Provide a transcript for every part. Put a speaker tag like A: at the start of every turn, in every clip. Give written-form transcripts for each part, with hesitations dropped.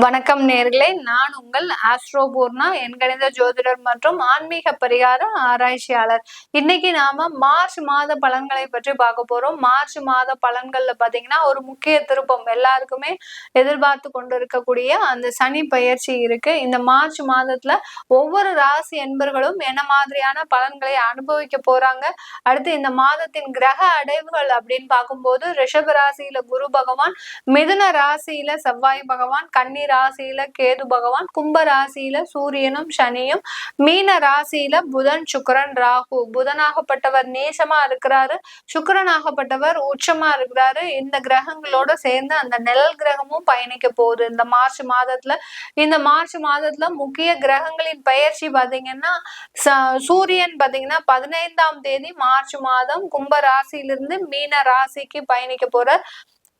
A: வணக்கம் நேர்களே, நான் உங்கள் ஆஸ்ட்ரோபூர்ணா, எண்கணித ஜோதிடர் மற்றும் ஆன்மீக பரிகார ஆராய்ச்சியாளர். இன்னைக்கு நாம மார்ச் மாத பலன்களை பற்றி பார்க்க போறோம். மார்ச் மாத பலன்கள்ல பாத்தீங்கன்னா ஒரு முக்கிய திருப்பம் எல்லாருக்குமே எதிர்பார்த்து கொண்டு இருக்கக்கூடிய அந்த சனி பயிற்சி இருக்கு. இந்த மார்ச் மாதத்துல ஒவ்வொரு ராசி என்பர்களும் என்ன மாதிரியான பலன்களை அனுபவிக்க போறாங்க, அடுத்து இந்த மாதத்தின் கிரக அடைவுகள் அப்படின்னு பார்க்கும்போது ரிஷப ராசியில குரு பகவான், மிதுன ராசியில செவ்வாய் பகவான், கன்னி ராசியில கேது பகவான், கும்ப ராசியில சூரியனும் சனியும், மீன ராசியில புதன் சுக்கிரன் ராகு. புதனாகப்பட்டவர் நேசமா இருக்கிறாரு, சுக்கிரனாகப்பட்டவர் உச்சமா இருக்கிறாரு. இந்த கிரகங்களோட சேர்ந்து அந்த நிழல் கிரகமும் பயணிக்க போகுது இந்த மார்ச் மாதத்துல. இந்த மார்ச் மாதத்துல முக்கிய கிரகங்களின் பயிற்சி பாத்தீங்கன்னா சூரியன் பாத்தீங்கன்னா 15ஆம் தேதி மார்ச் மாதம் கும்ப ராசியிலிருந்து மீன ராசிக்கு பயணிக்க போறார்.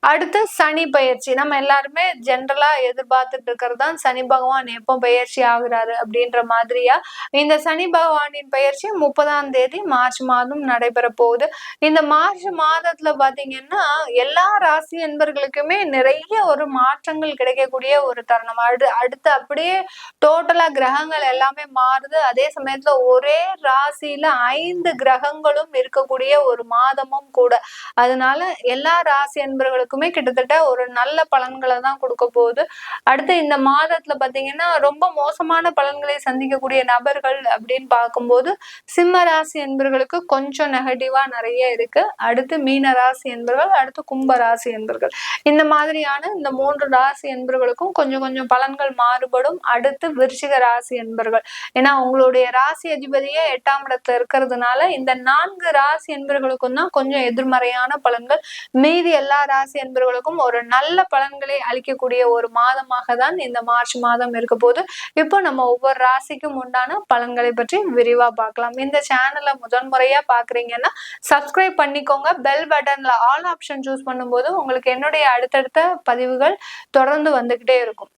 A: அடுத்து சனி பயிற்சி. நம்ம எல்லாருமே ஜென்ரலா எதிர்பார்த்துட்டு இருக்கிறது தான் சனி பகவான் எப்போ பயிற்சி ஆகுறாரு அப்படின்ற மாதிரியா. இந்த சனி பகவானின் பயிற்சி 30ஆம் தேதி மார்ச் மாதம் நடைபெற போகுது. இந்த மார்ச் மாதத்துல பாத்தீங்கன்னா எல்லா ராசி என்பர்களுக்குமே நிறைய ஒரு மாற்றங்கள் கிடைக்கக்கூடிய ஒரு தருணம். அடுத்து அப்படியே டோட்டலா கிரகங்கள் எல்லாமே மாறுது. அதே சமயத்துல ஒரே ராசியில 5 கிரகங்களும் இருக்கக்கூடிய ஒரு மாதமும் கூட. அதனால எல்லா ராசி என்பர்களுக்கும் கிட்டத்தட்ட ஒரு நல்ல பலன்களை தான் கொடுக்க போகுது. அடுத்து இந்த மாதத்துல பாத்தீங்கன்னா ரொம்ப மோசமான பலன்களை சந்திக்கக்கூடிய நபர்கள் அப்படின்னு பார்க்கும்போது சிம்ம ராசி என்பர்களுக்கு கொஞ்சம் நெகட்டிவா நிறைய இருக்கு. அடுத்து மீன ராசி என்பர்கள், அடுத்து கும்ப ராசி என்பர்கள், இந்த மாதிரியான இந்த 3 ராசி என்பர்களுக்கும் கொஞ்சம் கொஞ்சம் பலன்கள் மாறுபடும். அடுத்து விருச்சிக ராசி என்பர்கள், ஏன்னா உங்களுடைய ராசி அதிபதியே 8ஆம் இடத்துல இருக்கிறதுனால இந்த 4 ராசி என்பர்களுக்கும் தான் கொஞ்சம் எதிர்மறையான பலன்கள். மீதி எல்லா ராசி என்பவர்களுக்கும் ஒரு நல்ல பலன்களை அளிக்கக்கூடிய ஒரு மாதமாக தான் இந்த மார்ச் மாதம் இருக்க போது. இப்போ நம்ம ஒவ்வொரு ராசிக்கும் உண்டான பலன்களை பற்றி விரிவா பார்க்கலாம். இந்த சேனலை முதன்முறையா பாக்குறீங்கன்னா சப்ஸ்கிரைப் பண்ணிக்கோங்க. பெல் பட்டன்ல ஆல் ஆப்ஷன் சூஸ் பண்ணும்போது உங்களுக்கு என்னுடைய அடுத்தடுத்த பதிவுகள் தொடர்ந்து வந்துகிட்டே இருக்கும்.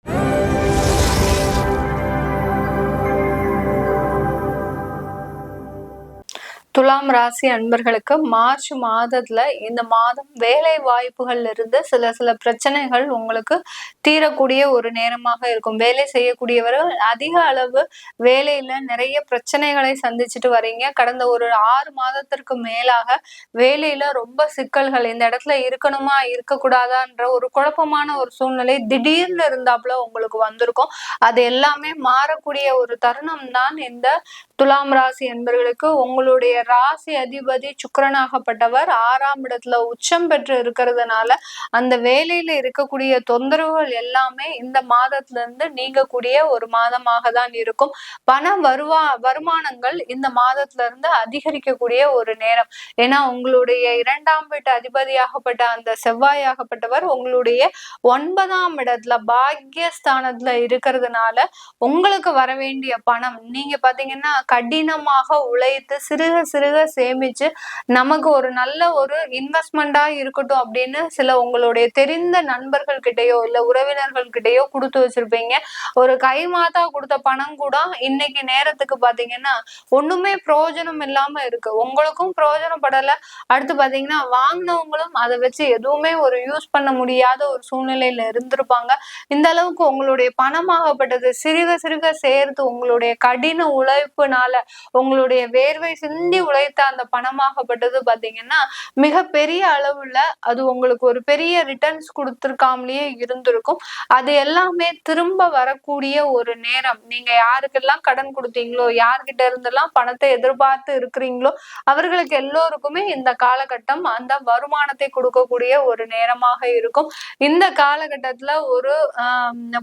A: துலாம் ராசி அன்பர்களுக்கு மார்ச் மாதத்துல இந்த மாதம் வேலை வாய்ப்புகள்ல இருந்து சில பிரச்சனைகள் உங்களுக்கு தீரக்கூடிய ஒரு நேரமாக இருக்கும். வேலை செய்யக்கூடியவர்கள் அதிக அளவு வேலையில நிறைய பிரச்சனைகளை சந்திச்சுட்டு வரீங்க. கடந்த ஒரு 6 மாதத்திற்கு மேலாக வேலையில ரொம்ப சிக்கல்கள், இந்த இடத்துல இருக்கணுமா இருக்கக்கூடாதான்ற ஒரு குழப்பமான ஒரு சூழ்நிலை திடீர்னு இருந்தாப்புல உங்களுக்கு வந்திருக்கும். அது எல்லாமே மாறக்கூடிய ஒரு தருணம் தான் இந்த துலாம் ராசி என்பவர்களுக்கு. உங்களுடைய ராசி அதிபதி சுக்கிரனாகப்பட்டவர் 6ஆம் இடத்துல உச்சம் பெற்று இருக்கிறதுனால அந்த வேலையில இருக்கக்கூடிய தொந்தரவுகள் எல்லாமே இந்த மாதத்துல இருந்து நீங்கக்கூடிய ஒரு மாதமாக தான் இருக்கும். வருமானங்கள் இந்த மாதத்துல இருந்து அதிகரிக்கக்கூடிய ஒரு நேரம். ஏன்னா உங்களுடைய 2ஆம் வீட்டு அதிபதியாகப்பட்ட அந்த செவ்வாயாகப்பட்டவர் உங்களுடைய 9ஆம் இடத்துல பாக்கியஸ்தானத்துல இருக்கிறதுனால உங்களுக்கு வர வேண்டிய பணம் நீங்க பாத்தீங்கன்னா கடினமாக உழைத்து சிறுக சிறுக சேமிச்சு நமக்கு ஒரு நல்ல ஒரு இன்வெஸ்ட்மெண்டா இருக்கட்டும் அப்படின்னு சில உங்களுடைய தெரிந்த நண்பர்கள் கிட்டயோ இல்ல உறவினர்கள் கிட்டயோ கொடுத்து வச்சிருப்பீங்க. ஒரு கைமாத்தா கொடுத்த பணம் கூட இன்னைக்கு நேரத்துக்கு பாத்தீங்கன்னா ஒண்ணுமே பிரயோஜனம் இல்லாம இருக்கு. உங்களுக்கும் பிரயோஜனப்படல. அடுத்து பாத்தீங்கன்னா வாங்கினவங்களும் அதை வச்சு எதுவுமே ஒரு யூஸ் பண்ண முடியாத ஒரு சூழ்நிலையில இருந்திருப்பாங்க. இந்த அளவுக்கு உங்களுடைய பணமாகப்பட்டது சிறுக சிறுக சேர்த்து உங்களுடைய கடின உழைப்புனால உங்களுடைய வேர்வை சிந்தி உழைத்த அந்த பணமாகப்பட்டது பாத்தீங்கன்னா மிக பெரிய அளவுல அது உங்களுக்கு ஒரு பெரிய ரிட்டர்ன்ஸ் கொடுத்திருக்காமலேயே இருந்திருக்கும். அது எல்லாமே திரும்ப வரக்கூடிய ஒரு நேரம். நீங்க யாருக்கெல்லாம் கடன் கொடுத்தீங்களோ, யார்கிட்ட இருந்தெல்லாம் பணத்தை எதிர்பார்த்து இருக்கிறீங்களோ அவர்களுக்கு எல்லோருக்குமே இந்த காலகட்டம் அந்த வருமானத்தை கொடுக்கக்கூடிய ஒரு நேரமாக இருக்கும். இந்த காலகட்டத்துல ஒரு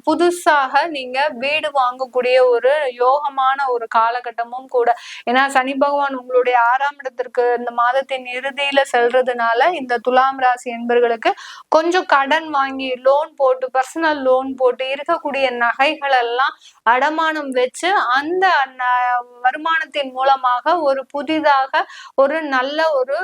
A: புதுசாக நீங்க வீடு வாங்கக்கூடிய ஒரு யோகமான ஒரு காலகட்டமும் கூட. ஏன்னா சனி பகவான் உங்களுடைய 6ஆம் இடத்திற்கு இந்த மாதத்தின் இறுதியில செல்றதுனால இந்த துலாம் ராசி என்பர்களுக்கு கொஞ்சம் கடன் வாங்கி லோன் போட்டு பர்சனல் லோன் போட்டு இருக்கக்கூடிய நகைகள் எல்லாம் அடமானம் வச்சு அந்த வருமானத்தின் மூலமாக ஒரு புதிதாக ஒரு நல்ல ஒரு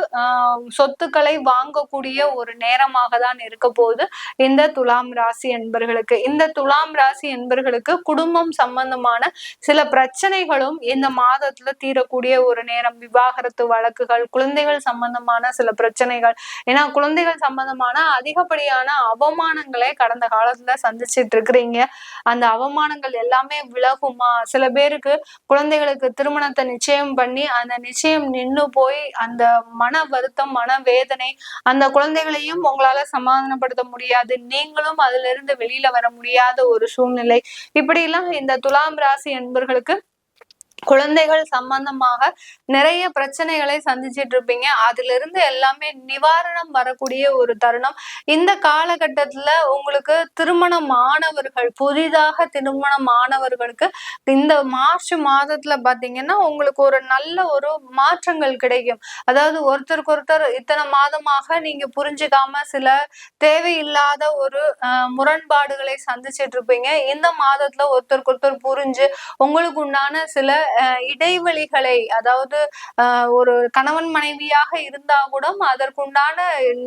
A: சொத்துக்களை வாங்கக்கூடிய ஒரு நேரமாக தான் இருக்க போகுது இந்த துலாம் ராசி என்பர்களுக்கு. இந்த துலாம் ராசி என்பர்களுக்கு குடும்பம் சம்பந்தமான சில பிரச்சனைகளும் இந்த மாதத்துல தீரக்கூடிய ஒரு நேரம். விவாகரத்து வழக்குகள், குழந்தைகள் சம்பந்தமான சில பிரச்சனைகள். ஏன்னா குழந்தைகள் சம்பந்தமான அதிகப்படியான அவமானங்களை கடந்த காலத்துல சந்திச்சிட்டு இருக்கிறீங்க. அந்த அவமானங்கள் எல்லாமே விலகுமா? சில பேருக்கு குழந்தைகளுக்கு திருமணத்தை நிச்சயம் பண்ணி அந்த நிச்சயம் நின்னு போய் அந்த மன வருத்தம், மன வேதனை, அந்த குழந்தைகளையும் உங்களால சமாதானப்படுத்த முடியாது, நீங்களும் அதுல இருந்து வெளியில வர முடியாத ஒரு சூழ்நிலை. இப்படி எல்லாம் இந்த துலாம் ராசி என்பர்களுக்கு குழந்தைகள் சம்பந்தமாக நிறைய பிரச்சனைகளை சந்திச்சிட்டு இருப்பீங்க. அதுல இருந்து எல்லாமே நிவாரணம் வரக்கூடிய ஒரு தருணம். இந்த காலகட்டத்துல உங்களுக்கு திருமணம் ஆனவர்கள், புதிதாக திருமணம் ஆனவர்களுக்கு இந்த மார்ச் மாதத்துல பாத்தீங்கன்னா உங்களுக்கு ஒரு நல்ல ஒரு மாற்றங்கள் கிடைக்கும். அதாவது ஒருத்தருக்கு ஒருத்தர் இத்தனை மாதமாக நீங்க புரிஞ்சுக்காம சில தேவையில்லாத ஒரு முரண்பாடுகளை சந்திச்சிட்டு இருப்பீங்க. இந்த மாதத்துல ஒருத்தருக்கு ஒருத்தர் புரிஞ்சு உங்களுக்கு உண்டான சில இடைவெளிகளை, அதாவது ஒரு கணவன் மனைவியாக இருந்தா கூட அதற்குண்டான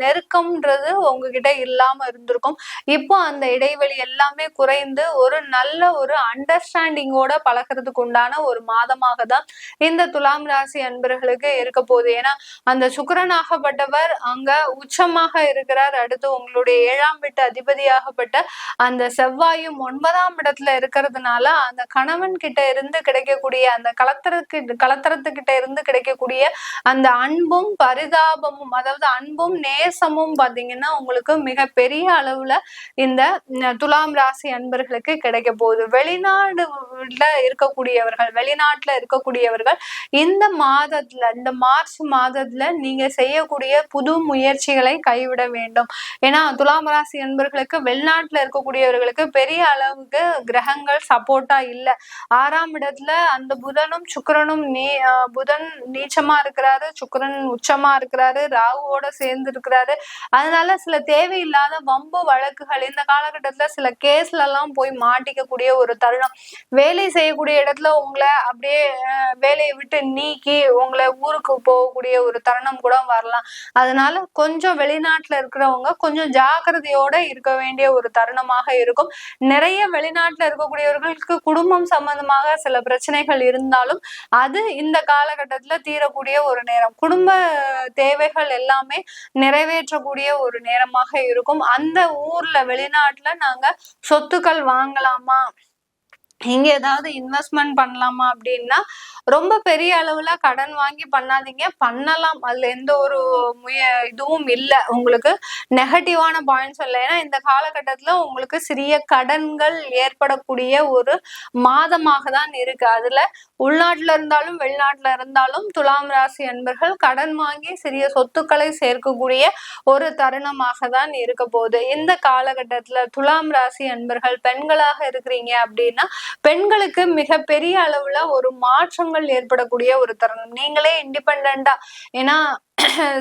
A: நெருக்கம்ன்றது உங்ககிட்ட இல்லாம இருந்திருக்கும். இப்போ அந்த இடைவெளி எல்லாமே குறைந்து ஒரு நல்ல ஒரு அண்டர்ஸ்டாண்டிங்கோட பழகிறதுக்கு உண்டான ஒரு மாதமாக தான் இந்த துலாம் ராசி அன்பர்களுக்கு இருக்க போகுது. ஏன்னா அந்த சுக்கிரனாகப்பட்டவர் அங்க உச்சமாக இருக்கிறார். அடுத்து உங்களுடைய 7ஆம் வீட்டு அதிபதியாகப்பட்ட அந்த செவ்வாயும் 9ஆம் இடத்துல இருக்கிறதுனால அந்த கணவன் கிட்ட இருந்து கிடைக்கக்கூடிய அந்த கலத்தரத்துக்கிட்ட இருந்து கிடைக்கக்கூடிய அந்த அன்பும் பரிதாபமும், அதாவது அன்பும் நேசமும் பாத்தீங்கன்னா உங்களுக்கு மிக பெரிய அளவுல இந்த துலாம் ராசி அன்பர்களுக்கு கிடைக்க போகுது. வெளிநாட்டுல இருக்கக்கூடியவர்கள் இந்த மாதத்துல, இந்த மார்ச் மாதத்துல நீங்க செய்யக்கூடிய புது முயற்சிகளை கைவிட வேண்டும். ஏன்னா துலாம் ராசி அன்பர்களுக்கு வெளிநாட்டுல இருக்கக்கூடியவர்களுக்கு பெரிய அளவுக்கு கிரகங்கள் சப்போர்ட்டா இல்ல. 6ஆம் இடத்துல அந்த புதனும் சுக்கிரனும் புதன் நீச்சமா இருக்கிறாரு, சுக்கிரன் உச்சமா இருக்கிறாரு, ராகுவோட சேர்ந்து இருக்கிறாரு. அதனால சில தேவையில்லாத வம்பு வழக்குகள் இந்த காலகட்டத்துல சில கேஸ்ல எல்லாம் போய் மாட்டிக்கக்கூடிய ஒரு தருணம். வேலை செய்யக்கூடிய இடத்துல உங்களை அப்படியே வேலையை விட்டு நீக்கி உங்களை ஊருக்கு போகக்கூடிய ஒரு தருணம் கூட வரலாம். அதனால கொஞ்சம் வெளிநாட்டுல இருக்கிறவங்க கொஞ்சம் ஜாக்கிரதையோட இருக்க வேண்டிய ஒரு தருணமாக இருக்கும். நிறைய வெளிநாட்டுல இருக்கக்கூடியவர்களுக்கு குடும்பம் சம்பந்தமாக சில பிரச்சனைகள் இருந்தாலும் அது இந்த காலகட்டத்துல தீரக்கூடிய ஒரு நேரம். குடும்ப தேவைகள் எல்லாமே நிறைவேற்றக்கூடிய ஒரு நேரமாக இருக்கும். அந்த ஊர்ல வெளிநாட்டுல நாங்க சொத்துக்கள் வாங்கலாமா, இங்க ஏதாவது இன்வெஸ்ட்மெண்ட் பண்ணலாமா அப்படின்னா ரொம்ப பெரிய அளவுல கடன் வாங்கி பண்ணாதீங்க. பண்ணலாம், அதுல எந்த ஒரு இதுவும் இல்லை. உங்களுக்கு நெகட்டிவான பாயிண்ட்ஸ் இல்லை. ஏன்னா இந்த காலகட்டத்துல உங்களுக்கு சிறிய கடன்கள் ஏற்படக்கூடிய ஒரு மாதமாக தான் இருக்கு. அதுல உள்நாட்டுல இருந்தாலும் வெளிநாட்டுல இருந்தாலும் துலாம் ராசி அன்பர்கள் கடன் வாங்கி சிறிய சொத்துக்களை சேர்க்கக்கூடிய ஒரு தருணமாக தான் இருக்க போகுது. இந்த காலகட்டத்துல துலாம் ராசி அன்பர்கள் பெண்களாக இருக்கிறீங்க அப்படின்னா பெண்களுக்கு மிக பெரிய அளவுல ஒரு மாற்றங்கள் ஏற்படக்கூடிய ஒரு தருணம். நீங்களே இண்டிபெண்டா, ஏன்னா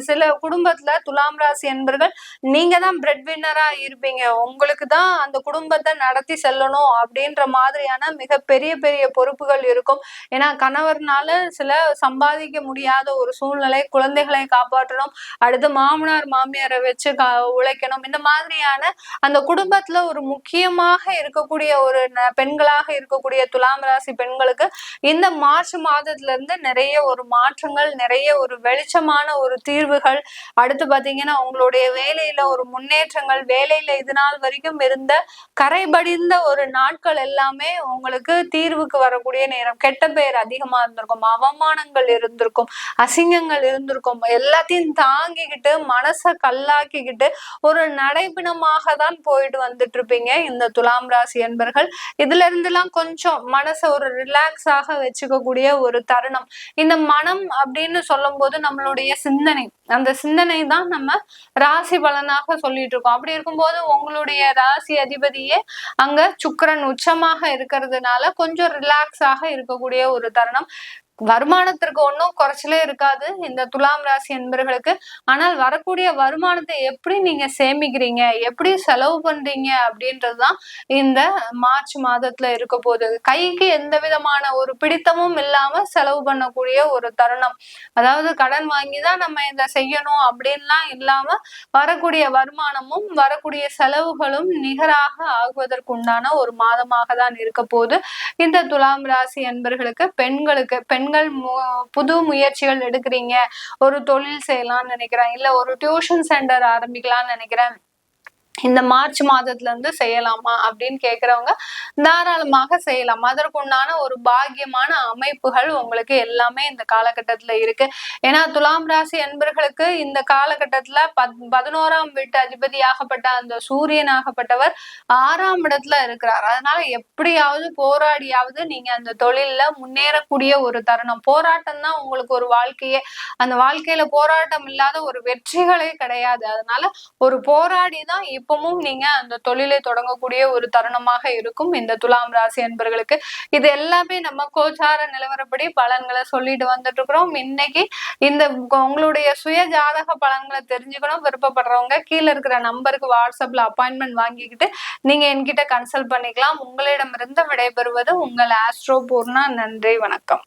A: சில குடும்பத்துல துலாம் ராசி என்பர்கள் நீங்க தான் பிரெட் வின்னரா இருப்பீங்க. உங்களுக்கு தான் அந்த குடும்பத்தை நடத்தி செல்லணும் அப்படின்ற மாதிரியான மிக பெரிய பெரிய பொறுப்புகள் இருக்கும். ஏன்னா கணவர்னால சில சம்பாதிக்க முடியாத ஒரு சூழ்நிலை, குழந்தைகளை காப்பாற்றணும், அடுத்து மாமனார் மாமியாரை வச்சு உழைக்கணும். இந்த மாதிரியான அந்த குடும்பத்துல ஒரு முக்கியமாக இருக்கக்கூடிய ஒரு பெண்களாக இருக்கக்கூடிய துலாம் ராசி பெண்களுக்கு இந்த மார்ச் மாதத்துல இருந்து நிறைய ஒரு மாற்றங்கள், நிறைய ஒரு வெளிச்சமான ஒரு தீர்வுகள், அடுத்து பாத்தீங்கன்னா உங்களுடைய வேலையில ஒரு முன்னேற்றங்கள், வேலையில இது நாள் வரைக்கும் இருந்த கரைபடிந்த ஒரு நாட்கள் எல்லாமே உங்களுக்கு தீர்வுக்கு வரக்கூடிய நேரம். கெட்ட பெயர் அதிகமா இருந்திருக்கும், அவமானங்கள் இருந்திருக்கும், அசிங்கங்கள் இருந்திருக்கும், எல்லாத்தையும் தாங்கிக்கிட்டு மனசை கல்லாக்கிக்கிட்டு ஒரு நடைபிணமாக தான் போயிட்டு வந்துட்டு இருப்பீங்க இந்த துலாம் ராசி என்பர்கள். இதுல இருந்துலாம் கொஞ்சம் மனசை ஒரு ரிலாக்ஸாக வச்சுக்கக்கூடிய ஒரு தருணம். இந்த மனம் அப்படின்னு சொல்லும் போது நம்மளுடைய சிந்தனை, அந்த சிந்தனை தான் நம்ம ராசி பலனாக சொல்லிட்டு இருக்கோம். அப்படி இருக்கும்போது உங்களுடைய ராசி அதிபதியே அங்க சுக்கிரன் உச்சமாக இருக்கிறதுனால கொஞ்சம் ரிலாக்ஸாக இருக்கக்கூடிய ஒரு தருணம். வருமானத்திற்கு ஒன்றும் குறைச்சலே இருக்காது இந்த துலாம் ராசி என்பர்களுக்கு. ஆனால் வரக்கூடிய வருமானத்தை எப்படி நீங்க சேமிக்கிறீங்க, எப்படி செலவு பண்றீங்க அப்படின்றதுதான் இந்த மார்ச் மாதத்துல இருக்க போகுது. கைக்கு எந்த விதமான ஒரு பிடித்தமும் இல்லாம செலவு பண்ணக்கூடிய ஒரு தருணம். அதாவது கடன் வாங்கிதான் நம்ம இதை செய்யணும் அப்படின்லாம் இல்லாம வரக்கூடிய வருமானமும் வரக்கூடிய செலவுகளும் நிகராக ஆகுவதற்குண்டான ஒரு மாதமாக தான் இருக்க போகுது இந்த துலாம் ராசி என்பர்களுக்கு. பெண்களுக்கு பெண்கள் புது முயற்சிகள் எடுக்கிறீங்க, ஒரு தொழில் செய்யலாம்னு நினைக்கிறேன், இல்ல ஒரு டியூஷன் சென்டர் ஆரம்பிக்கலாம்னு நினைக்கிறேன், இந்த மார்ச் மாதத்துல இருந்து செய்யலாமா அப்படின்னு கேக்குறவங்க தாராளமாக செய்யலாம். அதற்குண்டான ஒரு பாக்கியமான அமைப்புகள் உங்களுக்கு எல்லாமே இந்த காலகட்டத்துல இருக்கு. ஏன்னா துலாம் ராசி என்பர்களுக்கு இந்த காலகட்டத்துல 11ஆம் வீட்டு அதிபதியாகப்பட்ட அந்த சூரியனாகப்பட்டவர் 6ஆம் இடத்துல இருக்கிறார். அதனால எப்படியாவது போராடியாவது நீங்க அந்த தொழில்ல முன்னேறக்கூடிய ஒரு தருணம். போராட்டம் தான் உங்களுக்கு ஒரு வாழ்க்கையே. அந்த வாழ்க்கையில போராட்டம் இல்லாத ஒரு வெற்றிகளே கிடையாது. அதனால ஒரு போராடி தான் இப்பவும் நீங்க அந்த தொழிலை தொடங்கக்கூடிய ஒரு தருணமாக இருக்கும் இந்த துலாம் ராசி அன்பர்களுக்கு. இது எல்லாமே நம்ம கோச்சார நிலவரப்படி பலன்களை சொல்லிட்டு வந்துட்டு இருக்கிறோம். இன்னைக்கு இந்த உங்களுடைய சுய ஜாதக பலன்களை தெரிஞ்சுக்கணும் விருப்பப்படுறவங்க கீழே இருக்கிற நம்பருக்கு வாட்ஸ்அப்ல அப்பாயின்மெண்ட் வாங்கிக்கிட்டு நீங்க என்கிட்ட கன்சல்ட் பண்ணிக்கலாம். உங்களிடமிருந்து விடைபெறுவது உங்கள் ஆஸ்ட்ரோ பூர்ணா. நன்றி, வணக்கம்.